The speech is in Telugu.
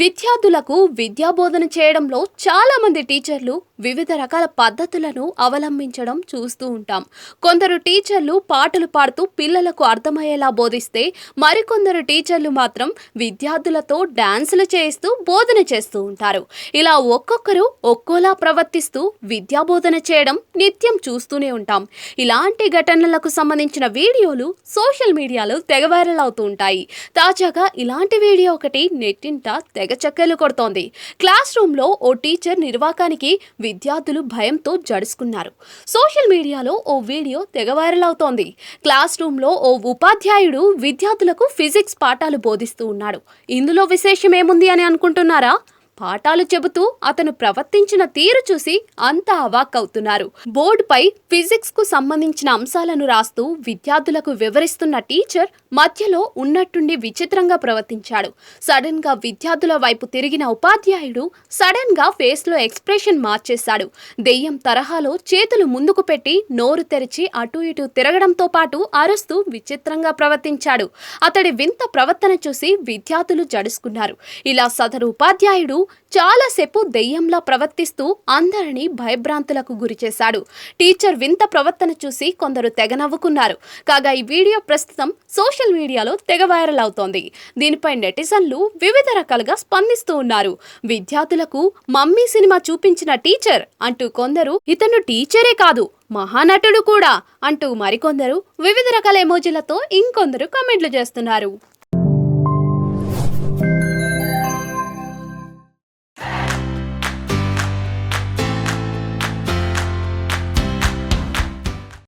విద్యార్థులకు విద్యాబోధన చేయడంలో చాలా మంది టీచర్లు వివిధ రకాల పద్ధతులను అవలంబించడం చూస్తూ ఉంటాం. కొందరు టీచర్లు పాటలు పాడుతూ పిల్లలకు అర్థమయ్యేలా బోధిస్తే, మరికొందరు టీచర్లు మాత్రం విద్యార్థులతో డాన్సులు చేస్తూ బోధన చేస్తూ ఉంటారు. ఇలా ఒక్కొక్కరు ఒక్కోలా ప్రవర్తిస్తూ విద్యాబోధన చేయడం నిత్యం చూస్తూనే ఉంటాం. ఇలాంటి ఘటనలకు సంబంధించిన వీడియోలు సోషల్ మీడియాలో తెగ వైరల్ అవుతూ ఉంటాయి. తాజాగా ఇలాంటి వీడియో ఒకటి నెట్టింట తెగ చక్కర్లు కొడుతోంది. క్లాస్ రూమ్ లో ఓ టీచర్ నిర్వాకానికి విద్యార్థులు భయంతో జడుసుకున్నారు. సోషల్ మీడియాలో ఓ వీడియో తెగ వైరల్ అవుతోంది. క్లాస్ రూమ్ లో ఓ ఉపాధ్యాయుడు విద్యార్థులకు ఫిజిక్స్ పాఠాలు బోధిస్తూ ఉన్నాడు. ఇందులో విశేషం ఏముంది అని అనుకుంటున్నారా? పాఠాలు చెబుతూ అతను ప్రవర్తించిన తీరు చూసి అంతా అవాక్కవుతున్నారు. బోర్డుపై ఫిజిక్స్ కు సంబంధించిన అంశాలను రాస్తూ విద్యార్థులకు వివరిస్తున్న టీచర్ మధ్యలో ఉన్నట్టుండి విచిత్రంగా ప్రవర్తించాడు. సడన్ గా విద్యార్థుల వైపు తిరిగిన ఉపాధ్యాయుడు సడన్ గా ఫేస్ లో ఎక్స్ప్రెషన్ మార్చేశాడు. దెయ్యం తరహాలో చేతులు ముందుకు పెట్టి నోరు తెరిచి అటు ఇటు తిరగడంతో పాటు అరుస్తూ విచిత్రంగా ప్రవర్తించాడు. అతడి వింత ప్రవర్తన చూసి విద్యార్థులు జడుసుకున్నారు. ఇలా సదరు ఉపాధ్యాయుడు చాలాసేపు దెయ్యంలా ప్రవర్తిస్తూ అందరినీ భయభ్రాంతులకు గురిచేశాడు. టీచర్ వింత ప్రవర్తన చూసి కొందరు తెగ నవ్వుకున్నారు. కాగా ఈ వీడియో ప్రస్తుతం సోషల్ మీడియాలో తెగ వైరల్ అవుతోంది. దీనిపై నెటిజన్లు వివిధ రకాలుగా స్పందిస్తూ ఉన్నారు. విద్యార్థులకు మమ్మీ సినిమా చూపించిన టీచర్ అంటూ కొందరు, ఇతను టీచరే కాదు మహానటుడు కూడా అంటూ మరికొందరు వివిధ రకాల ఎమోజీలతో ఇంకొందరు కామెంట్లు చేస్తున్నారు.